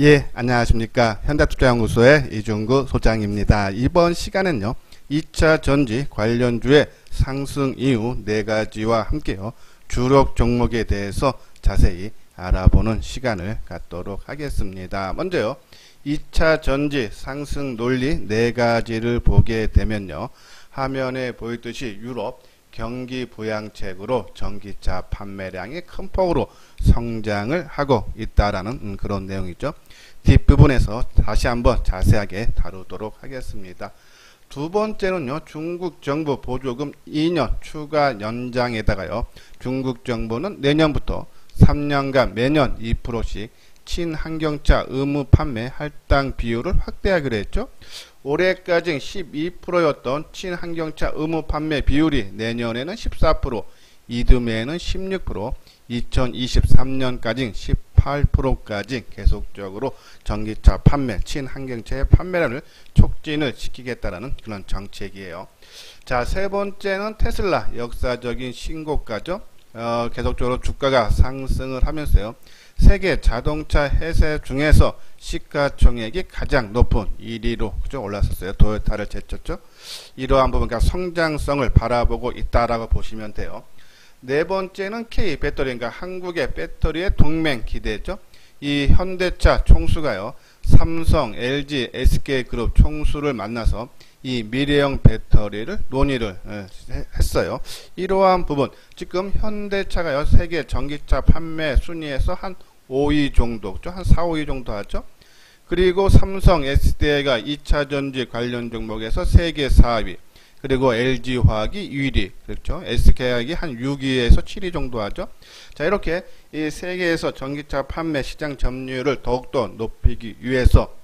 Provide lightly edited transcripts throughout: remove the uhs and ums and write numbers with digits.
예, 안녕하십니까. 현대투자연구소의 이중구 소장입니다. 이번 시간은요, 2차 전지 관련주의 상승 이유 4가지와 함께요, 주력 종목에 대해서 자세히 알아보는 시간을 갖도록 하겠습니다. 먼저요, 2차 전지 상승 논리 4가지를 보게 되면요, 화면에 보이듯이 유럽 경기 부양책으로 전기차 판매량이 큰 폭으로 성장을 하고 있다라는 그런 내용이죠. 뒷부분에서 다시 한번 자세하게 다루도록 하겠습니다. 두 번째는요, 중국 정부 보조금 2년 추가 연장에다가요, 중국 정부는 내년부터 3년간 매년 2%씩 친환경차 의무 판매 할당 비율을 확대하기로 했죠. 올해까지 12%였던 친환경차 의무 판매 비율이 내년에는 14%, 이듬해에는 16%, 2023년까지 18%까지 계속적으로 전기차 판매, 친환경차의 판매량을 촉진을 시키겠다라는 그런 정책이에요. 자, 세 번째는 테슬라 역사적인 신고가죠. 계속적으로 주가가 상승을 하면서요, 세계 자동차 회사 중에서 시가총액이 가장 높은 1위로 그죠? 올랐었어요. 도요타를 제쳤죠. 이러한 부분, 그러니까 성장성을 바라보고 있다라고 보시면 돼요. 네 번째는 K 배터리, 그러니까 한국의 배터리의 동맹 기대죠. 이 현대차 총수가요, 삼성, LG, SK그룹 총수를 만나서 이 미래형 배터리를 논의를 했어요. 이러한 부분, 지금 현대차가요, 세계 전기차 판매 순위에서 한 5위 정도, 그렇죠? 한 4, 5위 정도 하죠. 그리고 삼성, SDI가 2차 전지 관련 종목에서 세계 4위, 그리고 LG화학이 2위, 그렇죠? SK화학이 한 6위에서 7위 정도 하죠. 자, 이렇게 이 세계에서 전기차 판매 시장 점유율을 더욱더 높이기 위해서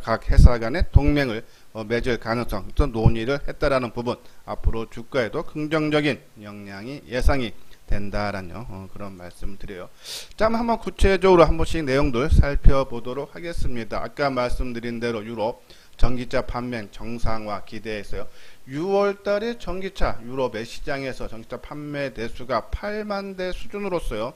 각 회사 간의 동맹을 맺을 가능성, 또 논의를 했다라는 부분, 앞으로 주가에도 긍정적인 영향이 예상이 된다라는 그런 말씀을 드려요. 자, 한번 구체적으로 한 번씩 내용들 살펴보도록 하겠습니다. 아까 말씀드린 대로 유럽 전기차 판매 정상화 기대했어요. 6월달에 전기차 유럽의 시장에서 전기차 판매 대수가 8만 대 수준으로서요,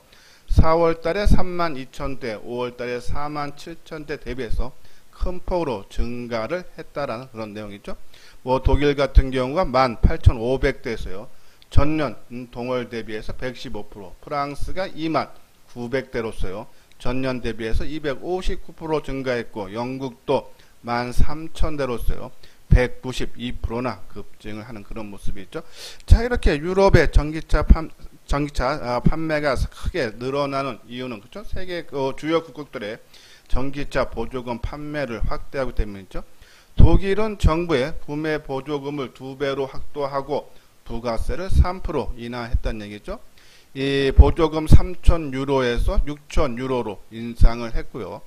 4월달에 3만 2천 대, 5월달에 4만 7천 대 대비해서 큰 폭으로 증가를 했다라는 그런 내용이죠. 뭐 독일 같은 경우가 18,500대에서요, 전년 동월 대비해서 115%, 프랑스가 2만 900대로서요, 전년 대비해서 259% 증가했고, 영국도 13,000대로서요, 192%나 급증을 하는 그런 모습이 있죠. 자, 이렇게 유럽의 전기차 판매가 크게 늘어나는 이유는, 그렇죠? 세계 주요 국가들의 전기차 보조금 판매를 확대하기 때문이죠. 독일은 정부의 구매 보조금을 2배로 확대하고 부가세를 3% 인하했다는 얘기죠. 이 보조금 3,000유로에서 6,000유로로 인상을 했고요.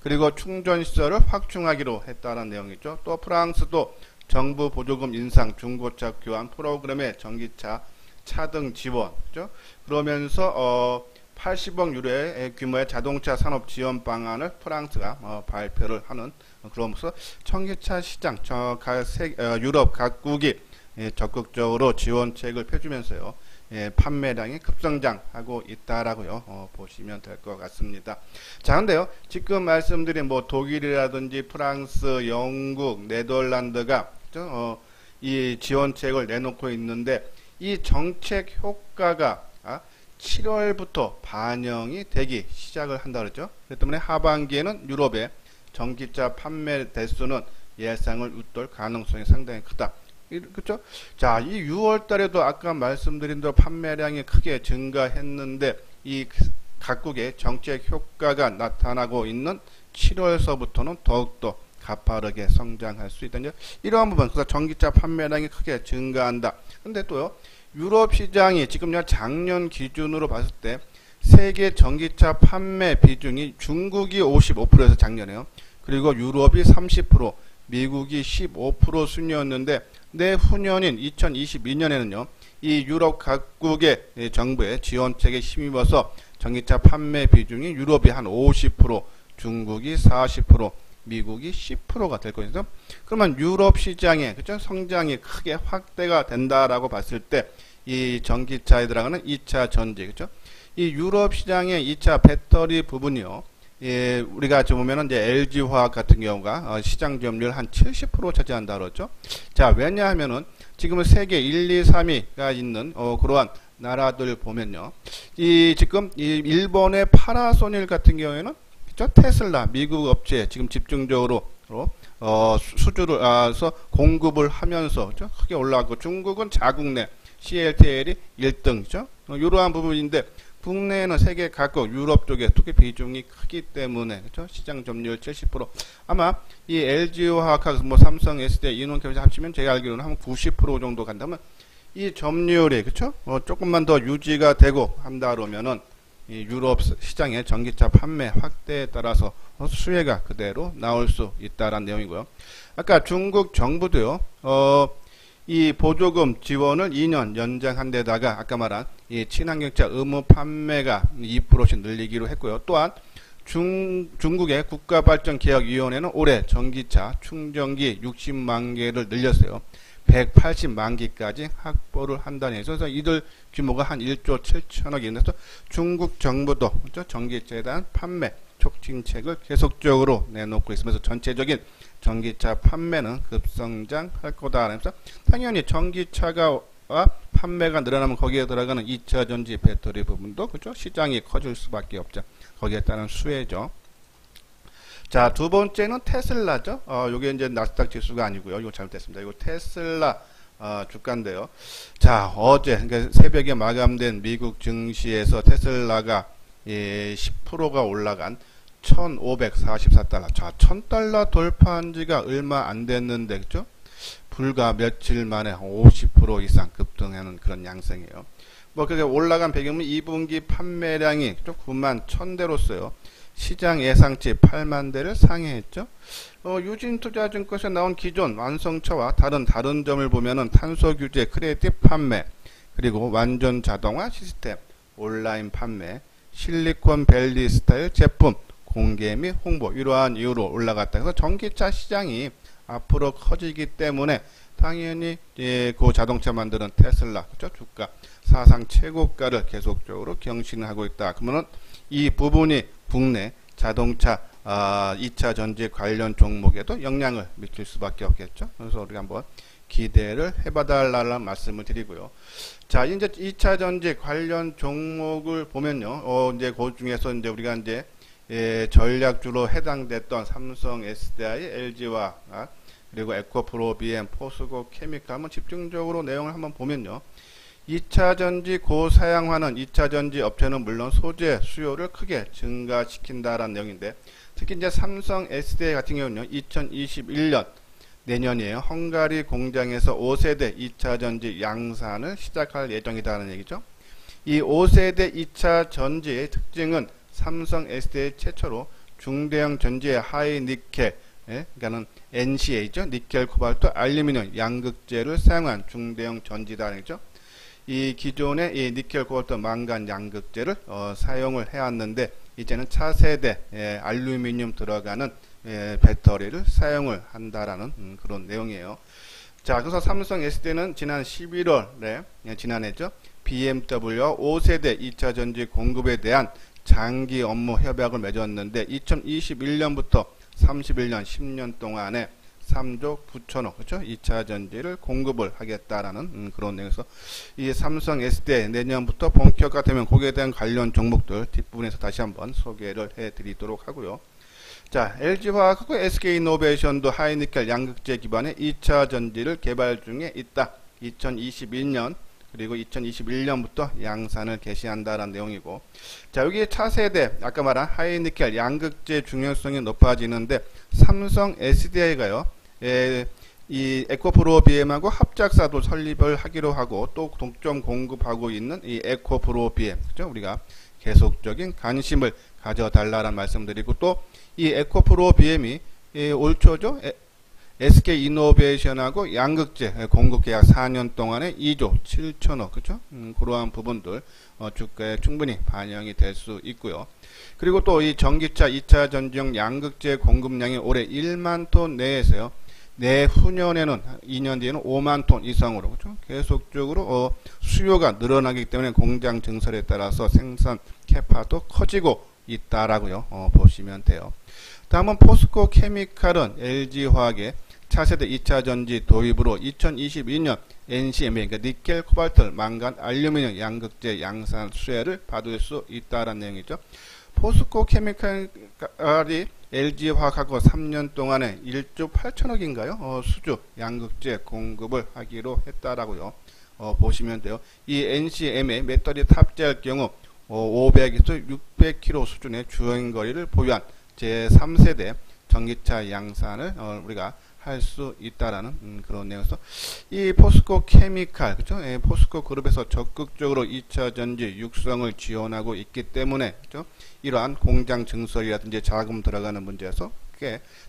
그리고 충전시설을 확충하기로 했다는 내용이죠. 또 프랑스도 정부 보조금 인상, 중고차 교환 프로그램의 전기차 차등 지원, 그죠? 그러면서 80억 유로의 규모의 자동차 산업 지원 방안을 프랑스가 발표를 하는, 그러면서 전기차 시장, 유럽 각국이 적극적으로 지원책을 펴주면서요, 판매량이 급성장하고 있다라고요, 보시면 될 것 같습니다. 자, 근데요, 지금 말씀드린 뭐 독일이라든지 프랑스, 영국, 네덜란드가 이 지원책을 내놓고 있는데, 이 정책 효과가 7월부터 반영이 되기 시작을 한다 그랬죠. 그렇기 때문에 하반기에는 유럽의 전기차 판매 대수는 예상을 웃돌 가능성이 상당히 크다. 그렇죠? 자, 이 6월 달에도 아까 말씀드린 대로 판매량이 크게 증가했는데, 이 각국의 정책 효과가 나타나고 있는 7월서부터는 더욱더 가파르게 성장할 수 있다. 이러한 부분, 그래서 전기차 판매량이 크게 증가한다. 근데 또요, 유럽 시장이 지금 작년 기준으로 봤을 때 세계 전기차 판매 비중이 중국이 55%에서 작년에요. 그리고 유럽이 30%, 미국이 15% 순이었는데, 내후년인 2022년에는요, 이 유럽 각국의 정부의 지원책에 힘입어서 전기차 판매 비중이 유럽이 한 50%, 중국이 40%, 미국이 10%가 될 거죠. 그러면 유럽 시장의, 그죠? 성장이 크게 확대가 된다라고 봤을 때 이 전기차에 들어가는 2차 전지, 그죠? 이 유럽 시장의 2차 배터리 부분이요, 예, 우리가 지금 보면은 이제 LG화학 같은 경우가 시장 점유율 한 70% 차지한다 그러죠. 자, 왜냐하면은 지금은 세계 1, 2, 3위가 있는 그러한 나라들 보면요. 이 지금 이 일본의 파나소닉 같은 경우에는 그죠? 테슬라 미국 업체에 지금 집중적으로 수주를 해서 공급을 하면서 그죠? 크게 올라가고 중국은 자국 내 CATL이 1등이죠. 이러한 부분인데 국내에는 세계 각국 유럽 쪽에 투기 비중이 크기 때문에 그죠? 시장 점유율 70% 아마 이 LG화학하고 뭐 삼성, SDI, 인원캡에서 합치면 제가 알기로는 한 90% 정도 간다면 이 점유율이 그쵸? 조금만 더 유지가 되고 한다 그러면은 이 유럽 시장의 전기차 판매 확대에 따라서 수혜가 그대로 나올 수 있다라는 내용이고요. 아까 중국 정부도요. 이 보조금 지원을 2년 연장한 데다가 아까 말한 이 친환경차 의무 판매가 2%씩 늘리기로 했고요. 또한 중국의 국가발전개혁위원회는 올해 전기차 충전기 60만 개를 늘렸어요. 180만 기까지 확보를 한다는 얘기죠. 그래서 이들 규모가 한 1조 7천억인데 중국 정부도 전기차에 대한 판매 촉진책을 계속적으로 내놓고 있으면서 전체적인 전기차 판매는 급성장할 거다. 그래서 당연히 전기차가 판매가 늘어나면 거기에 들어가는 2차 전지 배터리 부분도 그죠? 시장이 커질 수밖에 없죠. 거기에 따른 수혜죠. 자, 두 번째는 테슬라죠. 요게 이제 나스닥 지수가 아니고요. 이거 잘못됐습니다. 이거 테슬라 주가인데요. 자, 어제 그러니까 새벽에 마감된 미국 증시에서 테슬라가 10%가 올라간 1,544달러. 자, 1,000달러 돌파한 지가 얼마 안 됐는데, 그죠? 불과 며칠 만에 50% 이상 급등하는 그런 양상이에요. 뭐, 그게 올라간 배경은 2분기 판매량이 9만 1,000대로서요. 시장 예상치 8만 대를 상회했죠. 유진투자증권에서 나온 기존 완성차와 다른 점을 보면은 탄소 규제 크레딧 판매, 그리고 완전 자동화 시스템, 온라인 판매, 실리콘밸리 스타일 제품 공개 및 홍보 이러한 이유로 올라갔다. 그래서 전기차 시장이 앞으로 커지기 때문에 당연히 그 자동차 만드는 테슬라 그렇죠? 주가 사상 최고가를 계속적으로 경신하고 있다. 그러면은 이 부분이 국내 자동차 2차 전지 관련 종목에도 영향을 미칠 수밖에 없겠죠. 그래서 우리가 한번 기대를 해봐달라는 말씀을 드리고요. 자, 이제 2차 전지 관련 종목을 보면요. 이제 그 중에서 이제 우리가 이제 전략주로 해당됐던 삼성, SDI, LG화학, 그리고 에코프로, BM, 포스코, 케미칼 한번 집중적으로 내용을 한번 보면요. 2차 전지 고사양화는 2차 전지 업체는 물론 소재 수요를 크게 증가시킨다라는 내용인데 특히 이제 삼성, SDI 같은 경우는요. 2021년 내년이에요. 헝가리 공장에서 5세대 2차 전지 양산을 시작할 예정이다라는 얘기죠. 이 5세대 2차 전지의 특징은 삼성, SDI 최초로 중대형 전지의 하이 니켈, 그러니까는 NCA죠. 니켈, 코발트, 알루미늄, 양극재를 사용한 중대형 전지다라는 얘기죠. 이 기존의 이 니켈, 코발트, 망간, 양극재를 사용을 해왔는데 이제는 차세대 알루미늄 들어가는 배터리를 사용을 한다라는 그런 내용이에요. 자, 그래서 삼성 SD는 지난 11월에 지난해죠. BMW와 5세대 2차 전지 공급에 대한 장기 업무 협약을 맺었는데 2021년부터 31년 10년 동안에 3조 9천억 그렇죠? 2차 전지를 공급을 하겠다라는 그런 내용에서 이 삼성 SDI 내년부터 본격화되면 거기에 대한 관련 종목들 뒷부분에서 다시 한번 소개를 해드리도록 하고요. 자, LG화학하고 SK이노베이션도 하이니켈 양극재 기반의 2차 전지를 개발 중에 있다. 2022년 그리고 2021년부터 양산을 개시한다라는 내용이고, 자, 여기 차세대 아까 말한 하이니켈 양극재 중요성이 높아지는데 삼성 SDI가요 이 에코프로 BM하고 합작사도 설립을 하기로 하고 또 독점 공급하고 있는 이 에코프로 BM 그죠? 우리가 계속적인 관심을 가져달라는 말씀드리고 또 이 에코프로 BM이 올 초죠 SK이노베이션하고 양극재 공급 계약 4년 동안에 2조 7천억 그죠? 그러한 부분들 주가에 충분히 반영이 될 수 있고요. 그리고 또 이 전기차 2차 전지용 양극재 공급량이 올해 1만 톤 내에서요. 내후년에는 2년 뒤에는 5만 톤 이상으로 그렇죠? 계속적으로 수요가 늘어나기 때문에 공장 증설에 따라서 생산 캐파도 커지고 있다라고요. 보시면 돼요. 다음은 포스코 케미칼은 LG화학의 차세대 2차 전지 도입으로 2022년 NCMA, 그러니까 니켈, 코발트, 망간, 알루미늄 양극재 양산 수혜를 받을 수 있다라는 내용이죠. 포스코 케미칼이 LG화학하고 3년 동안에 1조 8천억인가요? 수주 양극재 공급을 하기로 했다라고요. 보시면 돼요. 이 NCMA 배터리 탑재할 경우 500에서 600km 수준의 주행거리를 보유한 제3세대 전기차 양산을 우리가 할 수 있다라는 그런 내용에서 이 포스코 케미칼, 그죠? 포스코 그룹에서 적극적으로 2차 전지 육성을 지원하고 있기 때문에, 그죠? 이러한 공장 증설이라든지 자금 들어가는 문제에서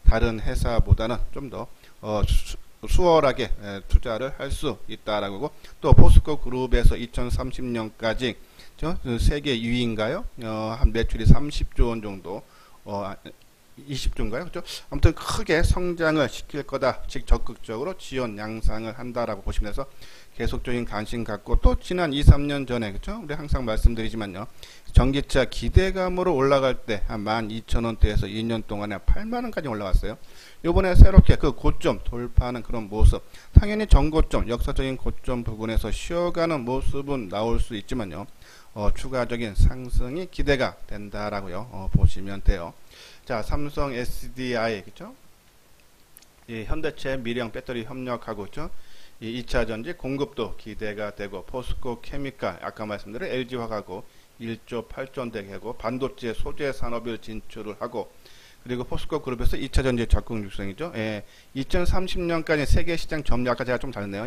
다른 회사보다는 좀 더 수월하게 투자를 할 수 있다라고. 또 포스코 그룹에서 2030년까지 세계 2위인가요? 한 매출이 30조 원 정도 20조인가요? 그죠? 아무튼 크게 성장을 시킬 거다. 즉 적극적으로 지원 양상을 한다라고 보시면서 계속적인 관심 갖고, 또 지난 2, 3년 전에, 그죠? 우리 항상 말씀드리지만요. 전기차 기대감으로 올라갈 때 한 12,000원대에서 2년 동안에 8만원까지 올라갔어요. 요번에 새롭게 그 고점 돌파하는 그런 모습, 당연히 전고점, 역사적인 고점 부근에서 쉬어가는 모습은 나올 수 있지만요. 추가적인 상승이 기대가 된다라고요. 보시면 돼요. 자, 삼성 SDI, 그죠? 이 현대차 미령 배터리 협력하고, 그죠? 이 2차 전지 공급도 기대가 되고, 포스코 케미칼, 아까 말씀드린 LG화학하고 1조 8천 대개고, 반도체 소재 산업을 진출을 하고, 그리고 포스코 그룹에서 2차 전지 적극 육성이죠. 2030년까지 세계 시장 점유, 아까 제가 좀 다르네요.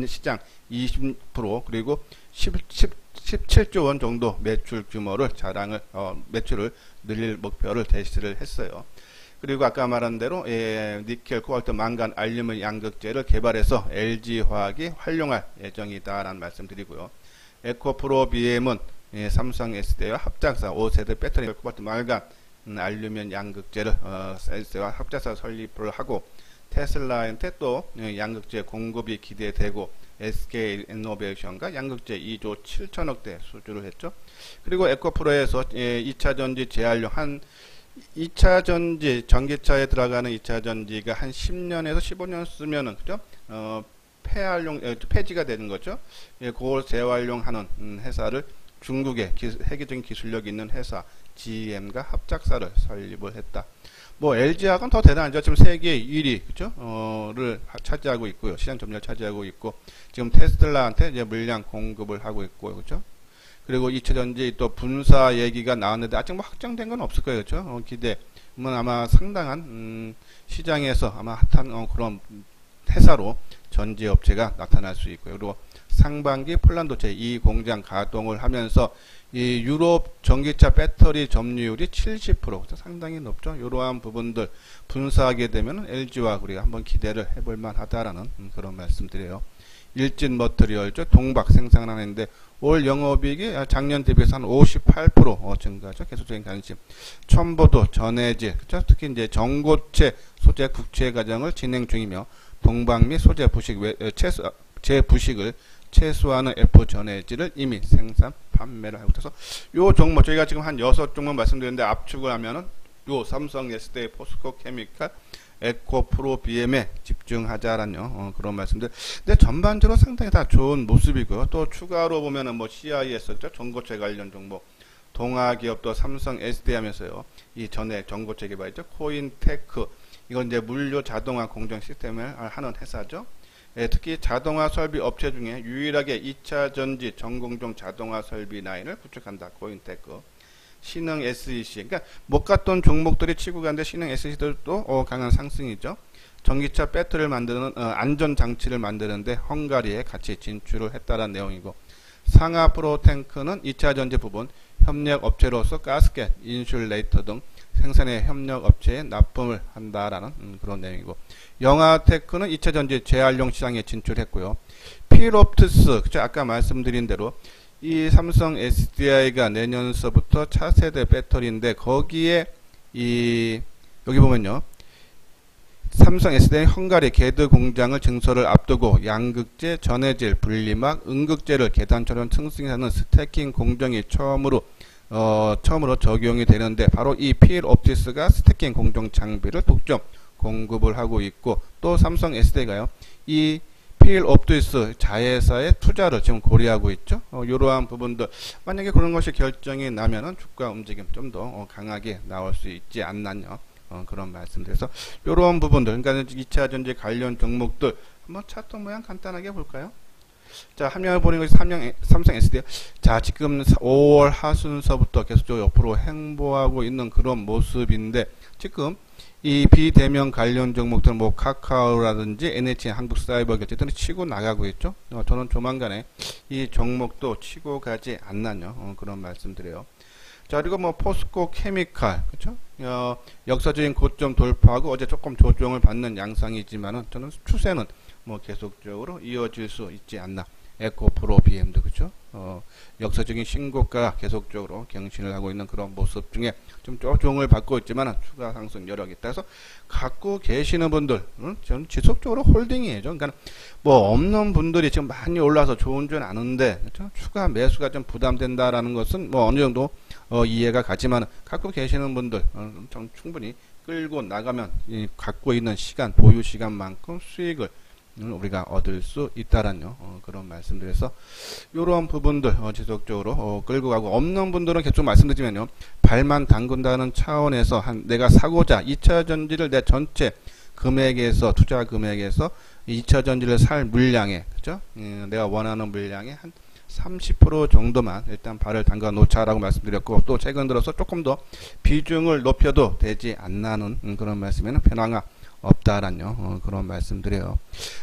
시장 20%, 그리고 17조 원 정도 매출 규모를 매출을 늘릴 목표를 제시를 했어요. 그리고 아까 말한 대로 니켈, 코발트, 망간, 알루미늄 양극재를 개발해서 LG화학이 활용할 예정이다라는 말씀드리고요. 에코프로 BM은 삼성 SDI와 합작사 5세대 배터리, 코발트, 망간, 알루미늄 양극재를 SDI와 합작사 설립을 하고, 테슬라한테 또 양극재 공급이 기대되고, SK 이노베이션과 양극재 2조 7천억대 수주를 했죠. 그리고 에코프로에서 2차 전지 재활용 2차 전지 전기차에 들어가는 2차 전지가 한 10년에서 15년 쓰면은, 그죠? 폐지가 되는 거죠. 그걸 재활용하는 회사를 중국의 세계적인 기술력 있는 회사 GM과 합작사를 설립을 했다. 뭐 LG화학은 더 대단하죠. 지금 세계 1위, 그죠? 를 차지하고 있고요. 시장 점유율 차지하고 있고, 지금 테슬라한테 이제 물량 공급을 하고 있고요, 그죠? 그리고 2차 전지 또 분사 얘기가 나왔는데 아직 뭐 확정된 건 없을 거예요, 그죠? 기대는 아마 상당한 시장에서 아마 핫한 그런 회사로 전지 업체가 나타날 수 있고요. 그리고 상반기 폴란드 제2 공장 가동을 하면서 이 유럽 전기차 배터리 점유율이 70%, 상당히 높죠. 이러한 부분들 분사하게 되면 LG와 우리가 한번 기대를 해볼 만하다라는 그런 말씀드려요. 일진 머터리얼죠. 동박 생산하는데 올 영업이익이 작년 대비해서 한 58% 증가죠. 계속적인 관심. 첨보도 전해질, 그렇죠? 특히 이제 전고체 소재 국채 과정을 진행 중이며, 동박 및 소재 부식 재부식을 최소화하는 F 전해질을 이미 생산 판매를 하고 있어서, 요 종목 저희가 지금 한 6종목 말씀드렸는데 압축을 하면은 요 삼성 SDI, 포스코 케미칼, 에코프로 BM에 집중하자라는 그런 말씀들. 근데 전반적으로 상당히 다 좋은 모습이고요. 또 추가로 보면은 뭐 CIS, 전고체 관련 종목, 동아기업도 삼성 SDI 하면서요. 이 전에 전고체 개발이죠. 코인테크, 이건 이제 물류 자동화 공정 시스템을 하는 회사죠. 특히 자동화 설비 업체 중에 유일하게 2차 전지 전공정 자동화 설비 라인을 구축한다. 코인테크. 신흥 SEC, 그러니까 못 갔던 종목들이 치고 가는데 신흥 SEC들도 강한 상승이죠. 전기차 배터리를 만드는 안전장치를 만드는데 헝가리에 같이 진출을 했다는 내용이고, 상하 프로탱크는 2차 전지 부분 협력 업체로서 가스켓, 인슐레이터 등 생산의 협력 업체에 납품을 한다라는 그런 내용이고, 영하테크는 2차 전지 재활용 시장에 진출했고요. 필옵트스, 그쵸? 아까 말씀드린 대로 이 삼성 SDI가 내년서부터 차세대 배터리인데, 거기에 여기 보면요, 삼성 SDI 헝가리 게드 공장을 증설을 앞두고 양극재, 전해질, 분리막, 음극재를 계단처럼 층층하는 스태킹 공정이 처음으로 처음으로 적용이 되는데 바로 이 필옵티스가 스태킹 공정 장비를 독점 공급을 하고 있고 또 삼성 SDI가요. 이 필옵티스 자회사의 투자를 지금 고려하고 있죠. 이러한 부분들 만약에 그런 것이 결정이 나면은 주가 움직임 좀 더 강하게 나올 수 있지 않나요? 그런 말씀드려서 이런 부분들 그러니까 2차 전지 관련 종목들 한번 차트 모양 간단하게 볼까요? 자, 화면을 보는 것이 삼성 SDI. 자, 지금 5월 하순서부터 계속적으로 옆으로 행보하고 있는 그런 모습인데 지금 이 비대면 관련 종목들 뭐 카카오라든지 NH 한국사이버결제 등이 치고 나가고 있죠. 저는 조만간에 이 종목도 치고 가지 않나요? 그런 말씀드려요. 자, 그리고 뭐 포스코 케미칼 그렇죠? 역사적인 고점 돌파하고 어제 조금 조정을 받는 양상이지만은 저는 추세는 뭐 계속적으로 이어질 수 있지 않나. 에코프로 BM도 그렇죠? 역사적인 신고가 계속적으로 경신을 하고 있는 그런 모습 중에 좀 조정을 받고 있지만 추가 상승 여력이 있다. 그래서 갖고 계시는 분들 저는 지속적으로 홀딩이에요. 그러니까 뭐 없는 분들이 지금 많이 올라서 좋은 줄 아는데 그렇죠? 추가 매수가 좀 부담된다라는 것은 뭐 어느 정도 이해가 가지만 갖고 계시는 분들 좀 충분히 끌고 나가면 갖고 있는 시간 보유 시간만큼 수익을 우리가 얻을 수 있다라는 그런 말씀드려서 이런 부분들 지속적으로 끌고 가고 없는 분들은 계속 말씀드리면요 발만 담근다는 차원에서 내가 사고자 2차 전지를 내 전체 금액에서 투자 금액에서 2차 전지를 살 물량에 그죠? 내가 원하는 물량의 한 30% 정도만 일단 발을 담가 놓자라고 말씀드렸고 또 최근 들어서 조금 더 비중을 높여도 되지 않나는 그런 말씀에는 변화가 없다라는 그런 말씀드려요.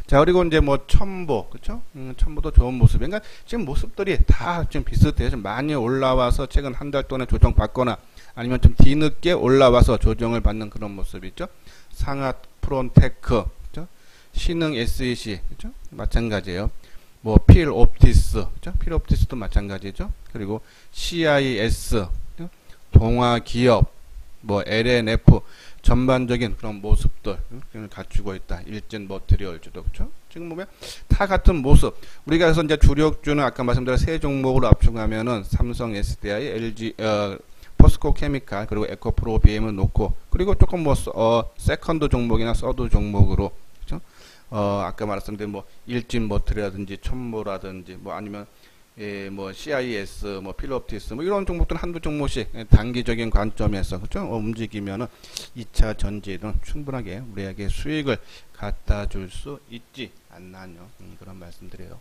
자, 그리고 이제 뭐 첨보 그렇죠? 첨보도 좋은 모습. 그러니까 지금 모습들이 다 좀 비슷해요. 좀 많이 올라와서 최근 한 달 동안에 조정 받거나 아니면 좀 뒤늦게 올라와서 조정을 받는 그런 모습이죠. 상하 프론테크 그렇죠? 신흥 SEC 그렇죠? 마찬가지예요. 뭐 필옵티스 그렇죠? 필옵티스도 마찬가지죠. 그리고 CIS 그렇죠? 동아기업 뭐 LNF 전반적인 그런 모습들 갖추고 있다. 일진 머티리얼즈도 그렇죠? 지금 보면 다 같은 모습. 우리가 그래서 이제 주력주는 아까 말씀드린 세 종목으로 압축하면은 삼성 SDI, LG 포스코 케미칼 그리고 에코프로 BM을 놓고 그리고 조금 뭐 세컨드 종목이나 서드 종목으로 그렇죠? 아까 말씀드린 뭐 일진 머티리얼이라든지 첨보라든지 뭐 아니면 뭐 CIS, 뭐 필옵티스, 뭐 이런 종목들은 한두 종목씩 단기적인 관점에서 그렇죠? 움직이면은 2차 전지에는 충분하게 우리에게 수익을 갖다 줄 수 있지 않나요? 그런 말씀드려요.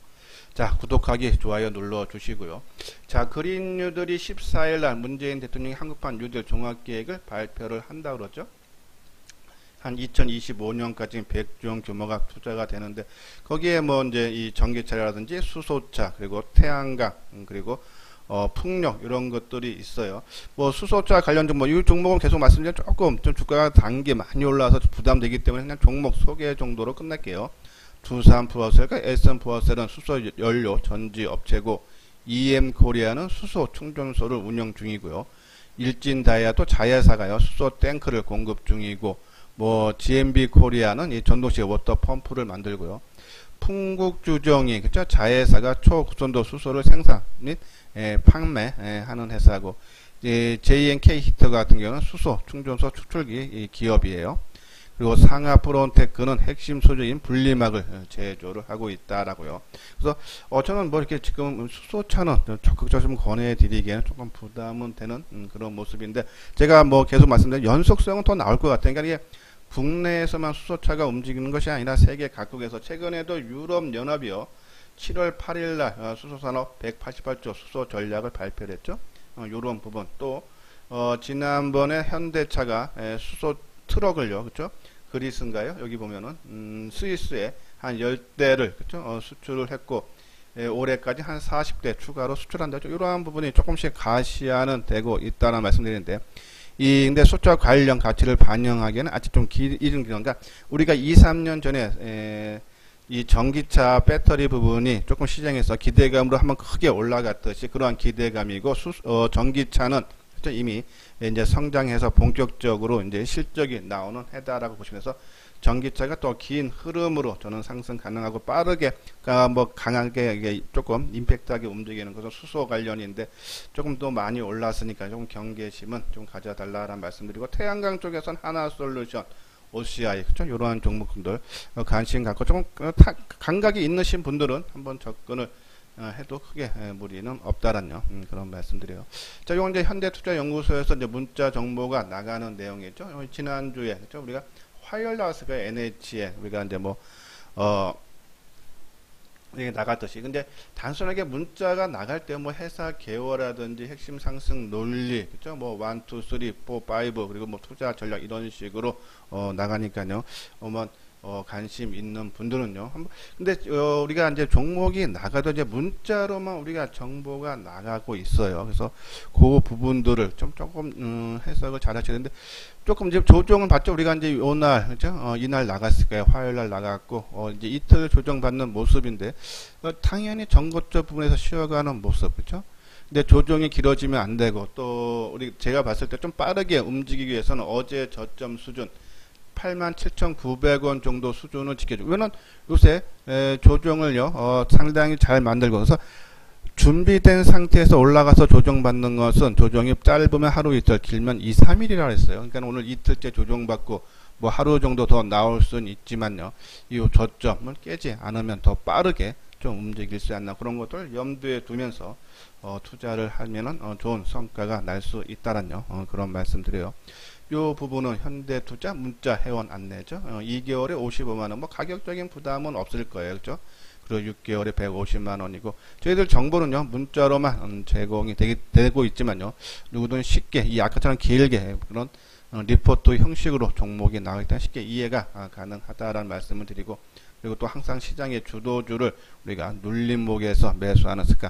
자, 구독하기, 좋아요 눌러 주시고요. 자, 그린뉴들이 14일날 문재인 대통령이 한국판 뉴딜 종합계획을 발표를 한다 그러죠. 한 2025년까지 100조 규모가 투자가 되는데 거기에 뭐 이제 이 전기차라든지 수소차 그리고 태양광 그리고 풍력 이런 것들이 있어요. 뭐 수소차 관련 종목 이 종목은 계속 말씀드리면 조금 좀 주가가 단계 많이 올라와서 부담되기 때문에 그냥 종목 소개 정도로 끝낼게요. 두산 푸어셀과 SM 푸어셀은 수소 연료 전지 업체고 EM 코리아는 수소 충전소를 운영 중이고요. 일진 다이아도 자회사가요 수소 탱크를 공급 중이고 뭐 GMB 코리아는 이 전동식 워터 펌프를 만들고요. 풍국주정이 그죠 자회사가 초고순도 수소를 생산 및 판매하는 회사고 JNK 히터 같은 경우는 수소 충전소 추출기 기업이에요. 그리고 상하 프론테크는 핵심 소재인 분리막을 제조를 하고 있다라고요. 그래서 저는 뭐 이렇게 지금 수소차는 적극적으로 좀 권해드리기에는 조금 부담은 되는 그런 모습인데 제가 뭐 계속 말씀드린 연속성은 더 나올 것 같아요. 그러니까 이게 국내에서만 수소차가 움직이는 것이 아니라 세계 각국에서 최근에도 유럽연합이요 7월 8일날 수소산업 188조 수소 전략을 발표를 했죠. 요런 부분 또 지난번에 현대차가 수소 트럭을요 그렇죠 그리스인가요 여기 보면은 스위스에 한 10대를 그렇죠 수출을 했고 올해까지 한 40대 추가로 수출한다. 이러한 부분이 조금씩 가시화는 되고 있다는 말씀드리는데 근데 수출 관련 가치를 반영하기에는 아직 좀 이른 기간인가 우리가 2-3년 전에 이 전기차 배터리 부분이 조금 시장에서 기대감으로 한번 크게 올라갔듯이 그러한 기대감이고 전기차는 이미 이제 성장해서 본격적으로 이제 실적이 나오는 해다라고 보시면서 전기차가 또 긴 흐름으로 저는 상승 가능하고 빠르게 뭐 강하게 이게 조금 임팩트하게 움직이는 것은 수소 관련인데 조금 더 많이 올랐으니까 좀 경계심은 좀 가져달라라는 말씀드리고 태양광 쪽에선 하나솔루션 OCI 그죠? 이러한 종목들 관심 갖고 조금 감각이 있으신 분들은 한번 접근을 해도 크게 무리는 없다라는 그런 말씀드려요. 자, 이건 이제 현대투자연구소에서 이제 문자 정보가 나가는 내용이죠. 지난주에 그죠? 우리가 화요일 나왔을 거예요. NH에 우리가 이제 뭐 이게 나갔듯이. 근데 단순하게 문자가 나갈 때 뭐 회사 개요라든지 핵심 상승 논리, 그죠? 뭐 1, 2, 3, 4, 5 그리고 뭐 투자 전략 이런 식으로 나가니까요. 관심 있는 분들은요. 근데 우리가 이제 종목이 나가도 이제 문자로만 우리가 정보가 나가고 있어요. 그래서 그 부분들을 좀 조금 해석을 잘 하셔야 되는데 조금 이제 조정을 받죠. 우리가 이제 요날 그죠? 이날 나갔을 거예요. 화요일 날 나갔고 이제 이틀 조정받는 모습인데 당연히 전고점 부분에서 쉬어가는 모습 그죠? 근데 조정이 길어지면 안 되고 또 제가 봤을 때 좀 빠르게 움직이기 위해서는 어제 저점 수준 87,900원 정도 수준을 지켜주고 왜냐면 요새 조정을요 상당히 잘 만들고 그래서 준비된 상태에서 올라가서 조정받는 것은 조정이 짧으면 하루 이틀 길면 2, 3일이라 했어요. 그러니까 오늘 이틀째 조정받고 뭐 하루 정도 더 나올 수는 있지만요. 이 저점을 깨지 않으면 더 빠르게 좀 움직일 수 있나 그런 것들 염두에 두면서 투자를 하면은 좋은 성과가 날 수 있다라는 그런 말씀드려요. 요 부분은 현대투자 문자 회원 안내죠. 2개월에 55만원 뭐 가격적인 부담은 없을 거예요. 그렇죠? 그리고 6개월에 150만원이고 저희들 정보는요 문자로만 제공이 되고 있지만요 누구든 쉽게 이 아까처럼 길게 그런 리포트 형식으로 종목이 나가기 때문에 쉽게 이해가 가능하다라는 말씀을 드리고 그리고 또 항상 시장의 주도주를 우리가 눌림목에서 매수하는 습관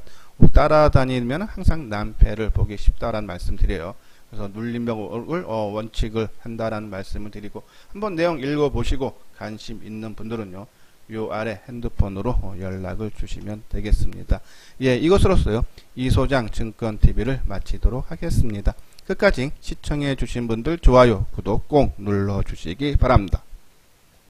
따라다니면 항상 낭패를 보기 쉽다라는 말씀 드려요. 그래서 눌림목을 원칙을 한다라는 말씀을 드리고 한번 내용 읽어보시고 관심 있는 분들은요 요 아래 핸드폰으로 연락을 주시면 되겠습니다. 예, 이것으로서요 이소장 증권TV를 마치도록 하겠습니다. 끝까지 시청해 주신 분들 좋아요 구독 꼭 눌러 주시기 바랍니다.